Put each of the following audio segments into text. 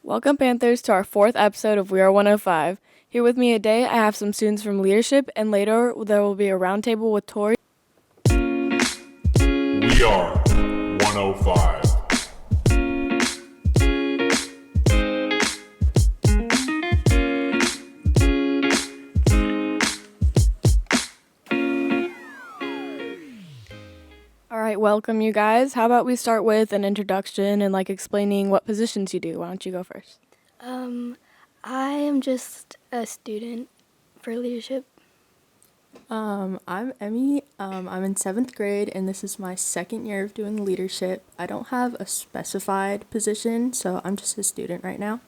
Welcome, Panthers, to our fourth episode of WeAre105. Here with me today, I have some students from leadership, and later there will be a roundtable with Tori. We are 105. All right, welcome, you guys. How about we start with an introduction and explaining what positions you do? Why don't you go first? I am just a student for leadership. I'm Emmy. I'm in 7th grade, and this is my second year of doing leadership. I don't have a specified position, so I'm just a student right now.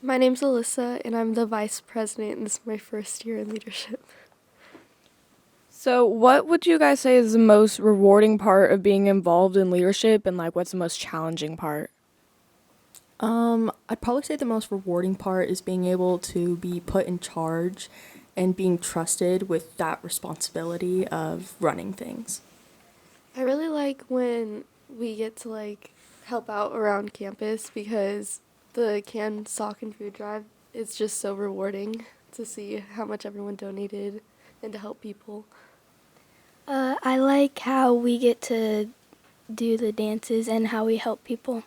My name's Alyssa, and I'm the vice president, and this is my first year in leadership. So, what would you guys say is the most rewarding part of being involved in leadership, and what's the most challenging part? I'd probably say the most rewarding part is being able to be put in charge and being trusted with that responsibility of running things. I really like when we get to help out around campus because the canned sock and food drive is just so rewarding to see how much everyone donated and to help people. I like how we get to do the dances and how we help people.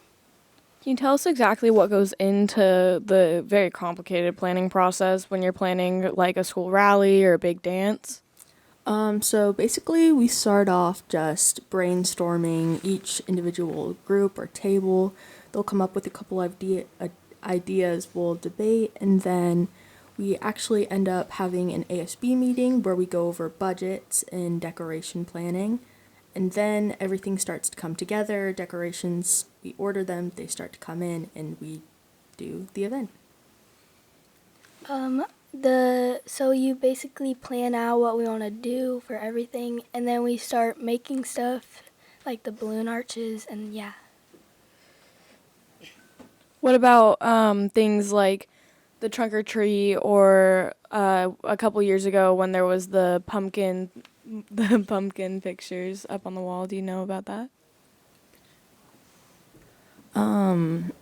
Can you tell us exactly what goes into the very complicated planning process when you're planning a school rally or a big dance? So basically we start off just brainstorming each individual group or table. They'll come up with a couple of ideas, we'll debate, and then we actually end up having an ASB meeting where we go over budgets and decoration planning. And then everything starts to come together, decorations, we order them, they start to come in, and we do the event. So you basically plan out what we want to do for everything, and then we start making stuff like the balloon arches, and yeah. What about things like the trunk or treat, or a couple years ago when there was the pumpkin pictures up on the wall? Do you know about that? I'm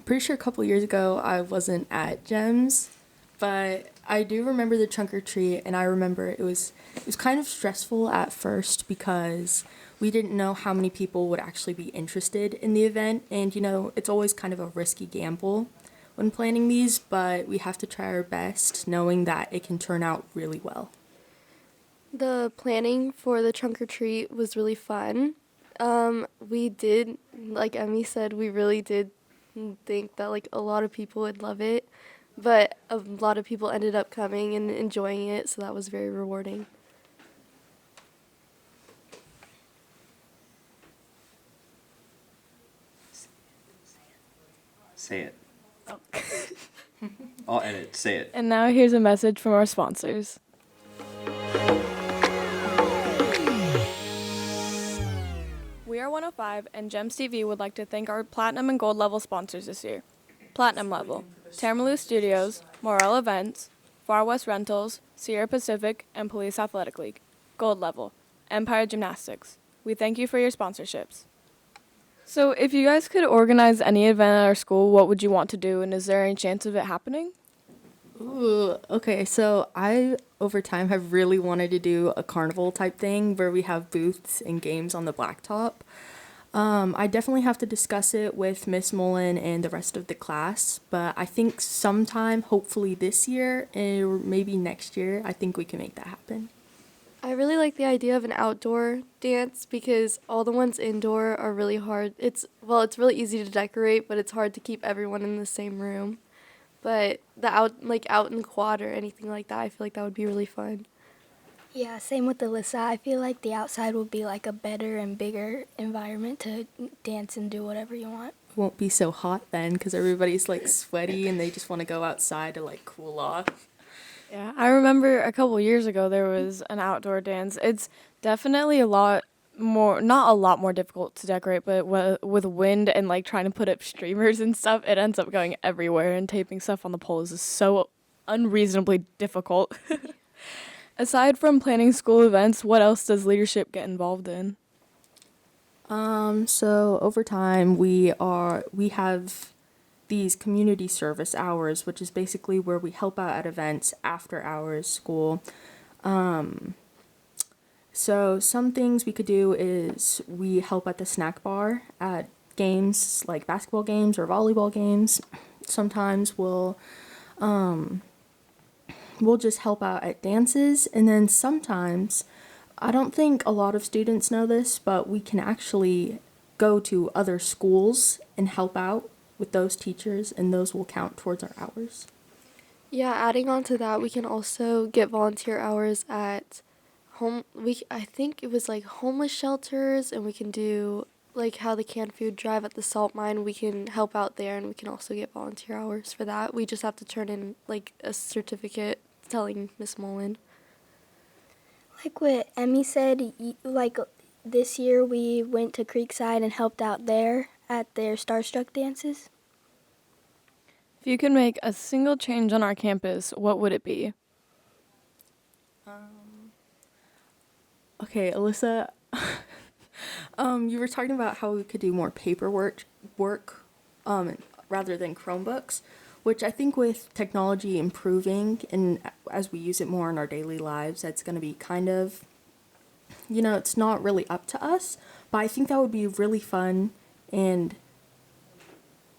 pretty sure a couple years ago I wasn't at GEMS, but I do remember the trunk or treat, and I remember it was kind of stressful at first because we didn't know how many people would actually be interested in the event, and it's always kind of a risky gamble when planning these, but we have to try our best knowing that it can turn out really well. The planning for the trunk or treat was really fun. We did, like Emmy said, we really did think that a lot of people would love it, but a lot of people ended up coming and enjoying it, so that was very rewarding. Say it. I'll edit. Say it. And now here's a message from our sponsors. WeAre105 and GEMS TV would like to thank our Platinum and Gold level sponsors this year. Platinum level, Tamaralu Studios, Morel Events, Far West Rentals, Sierra Pacific, and Police Athletic League. Gold level, Empire Gymnastics. We thank you for your sponsorships. So if you guys could organize any event at our school, what would you want to do, and is there any chance of it happening? Ooh, okay, so I, over time, have really wanted to do a carnival type thing where we have booths and games on the blacktop. I definitely have to discuss it with Miss Mullen and the rest of the class, but I think sometime, hopefully this year, or maybe next year, I think we can make that happen. I really like the idea of an outdoor dance because all the ones indoor are really hard. It's really easy to decorate, but it's hard to keep everyone in the same room. But the out in the quad or anything like that, I feel like that would be really fun. Yeah, same with Alyssa. I feel like the outside will be a better and bigger environment to dance and do whatever you want. It won't be so hot then because everybody's sweaty and they just want to go outside to cool off. Yeah, I remember a couple years ago there was an outdoor dance. It's definitely not a lot more difficult to decorate, but with wind and trying to put up streamers and stuff, it ends up going everywhere, and taping stuff on the poles is so unreasonably difficult. Aside from planning school events, what else does leadership get involved in? So over time we have these community service hours, which is basically where we help out at events after hours school. So some things we could do is we help at the snack bar at games like basketball games or volleyball games. Sometimes we'll just help out at dances, and then sometimes, I don't think a lot of students know this, but we can actually go to other schools and help out with those teachers, and those will count towards our hours. Yeah, adding on to that, we can also get volunteer hours at I think it was like homeless shelters, and we can do like how the canned food drive at the salt mine. We can help out there, and we can also get volunteer hours for that. We just have to turn in like a certificate telling Miss Mullen. Like what Emmy said, like this year we went to Creekside and helped out there at their Starstruck dances. If you could make a single change on our campus, what would it be? Okay, Alyssa, you were talking about how we could do more paperwork rather than Chromebooks, which I think with technology improving and as we use it more in our daily lives, that's going to be kind of, it's not really up to us, but I think that would be really fun, and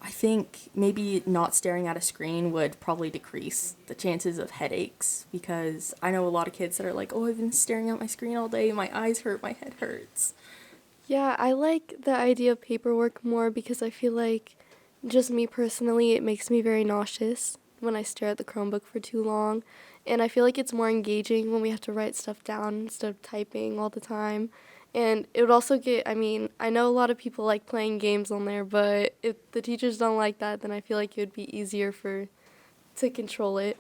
I think maybe not staring at a screen would probably decrease the chances of headaches, because I know a lot of kids that are like, oh, I've been staring at my screen all day, my eyes hurt, my head hurts. Yeah, I like the idea of paperwork more because I feel like, just me personally, it makes me very nauseous when I stare at the Chromebook for too long. And I feel like it's more engaging when we have to write stuff down instead of typing all the time. And it would also I know a lot of people like playing games on there, but if the teachers don't like that, then I feel like it would be easier to control it.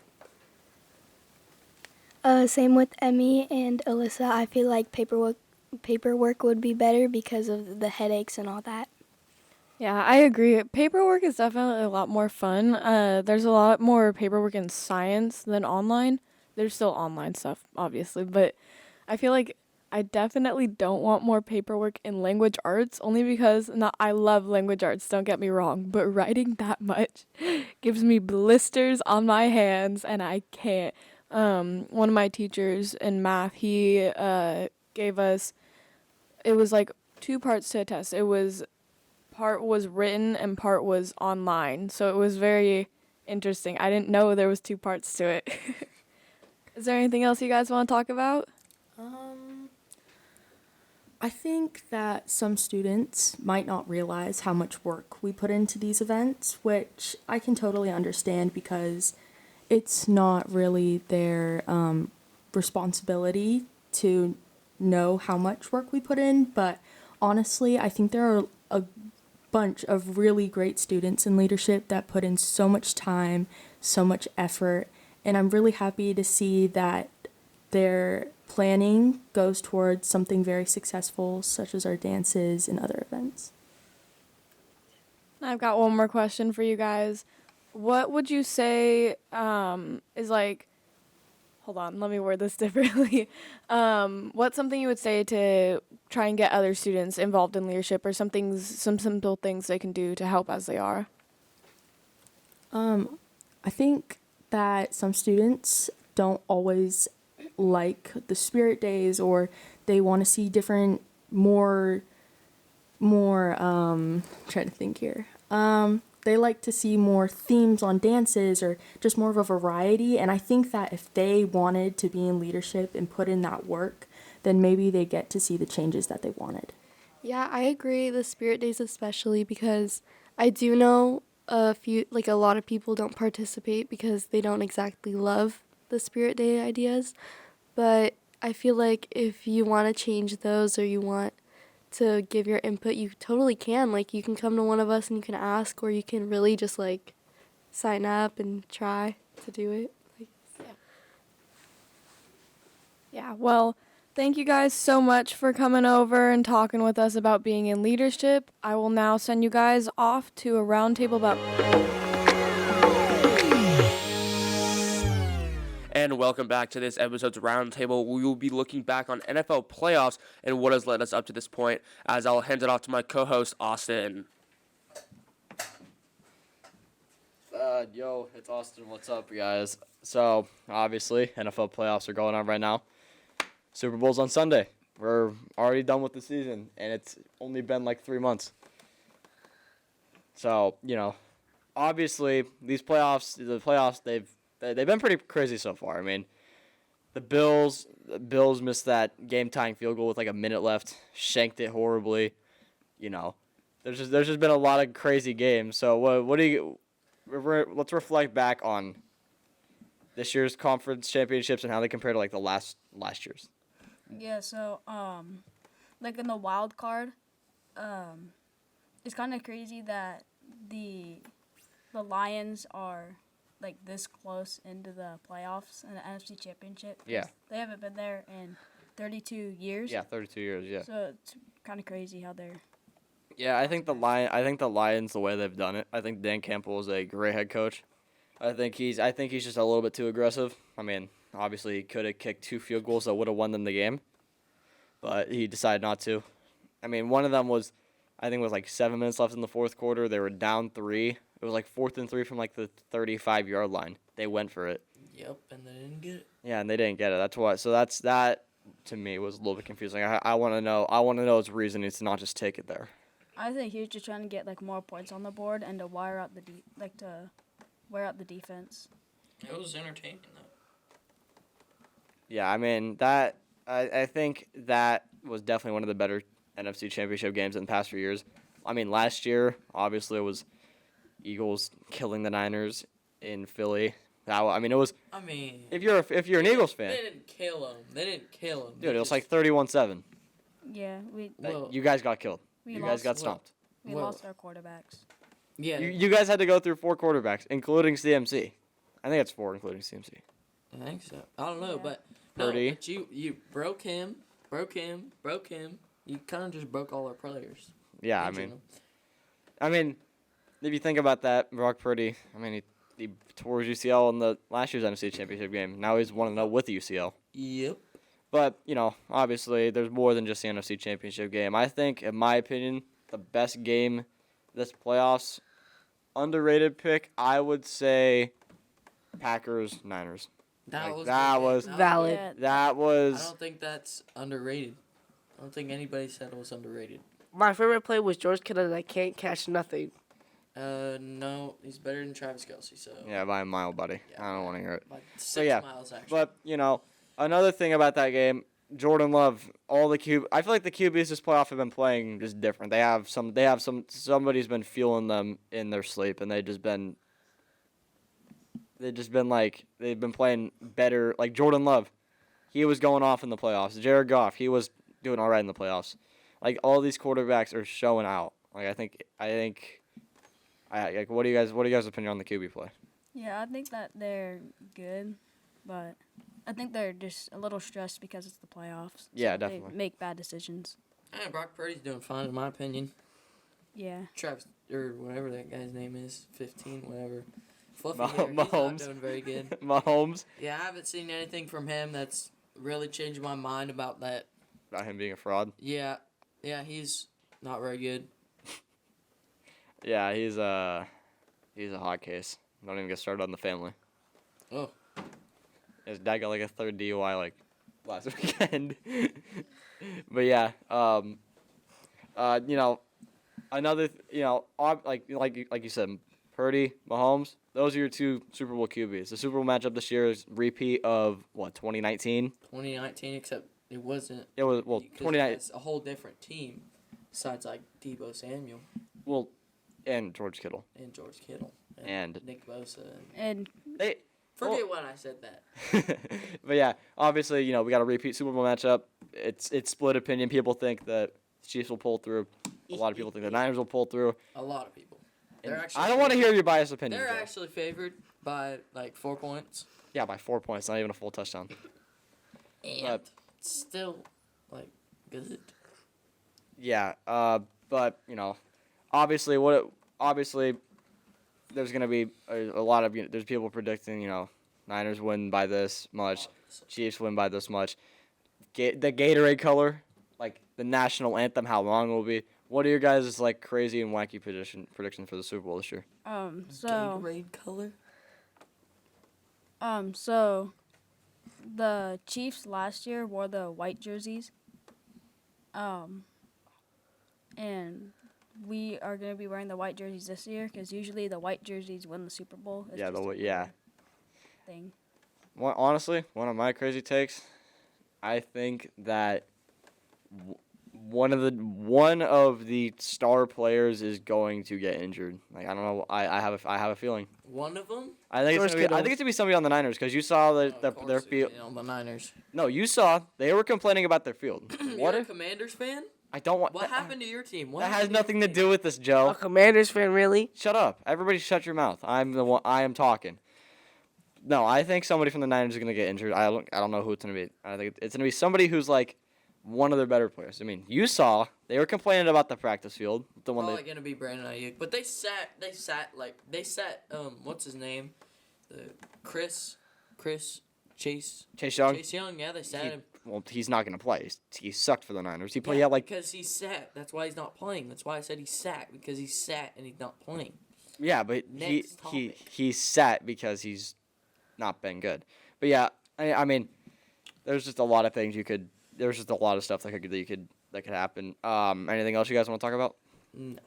Same with Emmy and Alyssa. I feel like paperwork would be better because of the headaches and all that. Yeah, I agree. Paperwork is definitely a lot more fun. There's a lot more paperwork in science than online. There's still online stuff, obviously, but I feel like I definitely don't want more paperwork in language arts, only because I love language arts, don't get me wrong, but writing that much gives me blisters on my hands, and I can't. One of my teachers in math, he gave us, it was like 2 parts to a test. Part was written and part was online, so it was very interesting. I didn't know there was 2 parts to it. Is there anything else you guys want to talk about? I think that some students might not realize how much work we put into these events, which I can totally understand because it's not really their responsibility to know how much work we put in, but honestly, I think there are a bunch of really great students in leadership that put in so much time, so much effort, and I'm really happy to see that their planning goes towards something very successful, such as our dances and other events. I've got one more question for you guys. What would you say is like, hold on, let me word this differently. What's something you would say to try and get other students involved in leadership, or some simple things they can do to help as they are? I think that some students don't always like the spirit days, or they want to see different, more, trying to think here. They like to see more themes on dances or just more of a variety. And I think that if they wanted to be in leadership and put in that work, then maybe they get to see the changes that they wanted. Yeah, I agree. The spirit days especially, because I do know a lot of people don't participate because they don't exactly love the spirit day ideas. But I feel like if you want to change those, or you want to give your input, you totally can. Like, you can come to one of us and you can ask, or you can really just like sign up and try to do it. Yeah, well, thank you guys so much for coming over and talking with us about being in leadership. I will now send you guys off to a roundtable about... And welcome back to this episode's Roundtable. We will be looking back on NFL playoffs and what has led us up to this point, as I'll hand it off to my co-host, Austin. Yo, it's Austin. What's up, guys? So, obviously, NFL playoffs are going on right now. Super Bowl's on Sunday. We're already done with the season, and it's only been like 3 months. So, obviously, the playoffs, they've been pretty crazy so far. I mean, the Bills missed that game-tying field goal with like a minute left, shanked it horribly. There's just been a lot of crazy games. So, let's reflect back on this year's conference championships and how they compare to like the last year's. Yeah, so like in the wild card, it's kind of crazy that the Lions are like this close into the playoffs and the NFC Championship. 'Cause Yeah. they haven't been there in 32 years. Yeah, 32 years. Yeah. So it's kind of crazy how they're. Yeah, I think the Lions, the way they've done it. I think Dan Campbell is a great head coach. I think he's just a little bit too aggressive. I mean, obviously he could have kicked 2 field goals that would have won them the game, but he decided not to. I mean, one of them was, I think it was like 7 minutes left in the fourth quarter. They were down 3. It was like 4th and 3 from like the 35-yard line. They went for it. Yep, and they didn't get it. Yeah, and they didn't get it. That's why. So that to me was a little bit confusing. I want to know. I want to know his reasoning to not just take it there. I think he was just trying to get like more points on the board and to wear out the defense. It was entertaining though. Yeah, I mean that. I think that was definitely one of the better NFC Championship games in the past few years. I mean, last year obviously it was Eagles killing the Niners in Philly. It was. I mean, If you're an Eagles fan, they didn't kill him. dude, it was like 31-7. Yeah, You guys got killed. we You lost, guys got stomped. we Well- lost our quarterbacks. Yeah, You guys had to go through 4 quarterbacks, including CMC. I think it's 4, including CMC. I think so. I don't know, Yeah. but Purdy. no, but you broke him. You kind of just broke all our players. Yeah, in general. I mean, if you think about that, Brock Purdy, I mean, he tore his UCL in the last year's NFC Championship game. Now he's 1-0 with the UCL. Yep. But, obviously, there's more than just the NFC Championship game. I think, in my opinion, the best game this playoffs, underrated pick, I would say Packers-Niners. That Like, was Valid. Yeah, That I was... don't think that's underrated. I don't think anybody said it was underrated. My favorite play was George Kittle that can't catch nothing. No, he's better than Travis Kelce. So Yeah, by a mile, buddy. Yeah, I don't want to hear it. by 6 yeah, miles actually. But, another thing about that game, Jordan Love, I feel like the QBs this playoff have been playing just different. Somebody's been fueling them in their sleep, and they've been playing better. Like Jordan Love, he was going off in the playoffs. Jared Goff, he was doing all right in the playoffs. Like all these quarterbacks are showing out. Like what do you guys' opinion on the QB play? Yeah, I think that they're good, but I think they're just a little stressed because it's the playoffs. Yeah, so definitely. They make bad decisions. Brock Purdy's doing fine in my opinion. Yeah. Travis or whatever that guy's name is, 15, whatever. Fluffy Mah- hair, he's not Mahomes. doing very good. Mahomes, Yeah, I haven't seen anything from him that's really changed my mind about that. about him being a fraud. Yeah, he's not very good. Yeah, he's a hot case. Don't even get started on the family. Oh, His dad got like a 3rd DUI like last weekend. But yeah, another like you said, Purdy, Mahomes. Those are your 2 Super Bowl QBs. The Super Bowl matchup this year is repeat of 2019. 2019, except it wasn't. It was 2019. It's a whole different team, besides like Debo Samuel And George Kittle. and George Kittle And- Nick Bosa. And They Forget when I said that. But yeah, obviously, we got a repeat Super Bowl matchup. It's split opinion. People think that the Chiefs will pull through. A lot of people think the Niners will pull through. A lot of people. And They're actually I don't want to hear your biased opinion. They're actually favored by like 4 points. Yeah, by 4 points, not even a full touchdown. And But- still, like, good. Yeah, but obviously, there's gonna be a lot of there's people predicting Niners win by this much, Chiefs win by this much. The Gatorade color, like the national anthem, how long it will be. What are your guys' like crazy and wacky predictions for the Super Bowl this year? So Gatorade color. so the Chiefs last year wore the white jerseys. And we are gonna be wearing the white jerseys this year because usually the white jerseys win the Super Bowl. It's Yeah, just a yeah. thing. Well, honestly, one of my crazy takes, I think that one of the star players is going to get injured. Like I don't know, I have a feeling. One of them. I think it's gonna be somebody on the Niners because you saw their field. On the Niners. No, you saw they were complaining about their field. You're a Commanders fan? I don't want. What happened to your team? That has nothing to do with this, Joe. A Commanders fan, really? Shut up! Everybody, shut your mouth. I'm the one. I am talking. No, I think somebody from the Niners is gonna get injured. I don't know who it's gonna be. I think it's gonna be somebody who's like one of their better players. I mean, you saw they were complaining about the practice field. The one Probably gonna be Brandon Ayuk, but they sat what's his name, Chase Young. Chase Young. Yeah, they sat him. Well, he's not gonna play. He sucked for the Niners. He played because he sat. That's why he's not playing. That's why I said he sat because he sat and he's not playing. Yeah, but he sat because he's not been good. But yeah, I mean, there's just a lot of things there's just a lot of stuff that could happen. Anything else you guys want to talk about? No.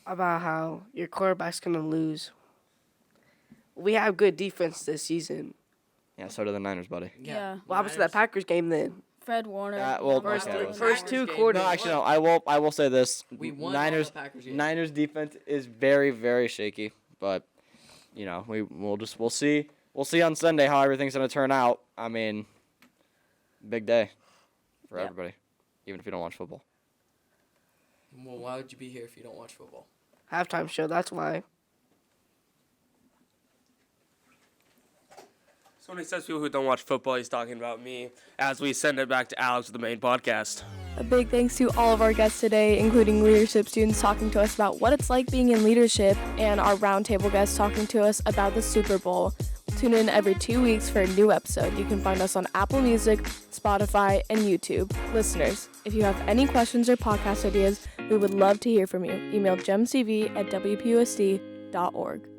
About how your quarterback's going to lose. We have good defense this season. Yeah, so do the Niners, buddy. Yeah. What happens to that Packers game then? Fred Warner. First two quarters. No, actually, no. I will say this. We won Niners. all the Packers games. Niners defense is very, very shaky, but you know we'll see. We'll see on Sunday how everything's gonna turn out. I mean, big day for everybody, even if you don't watch football. Well, why would you be here if you don't watch football? Halftime show, that's why. So when he says people who don't watch football, he's talking about me, as we send it back to Alex with the main podcast. A big thanks to all of our guests today, including leadership students talking to us about what it's like being in leadership, and our roundtable guests talking to us about the Super Bowl. Tune in every 2 weeks for a new episode. You can find us on Apple Music, Spotify, and YouTube. Listeners, if you have any questions or podcast ideas, we would love to hear from you. Email gemcv@wpusd.org.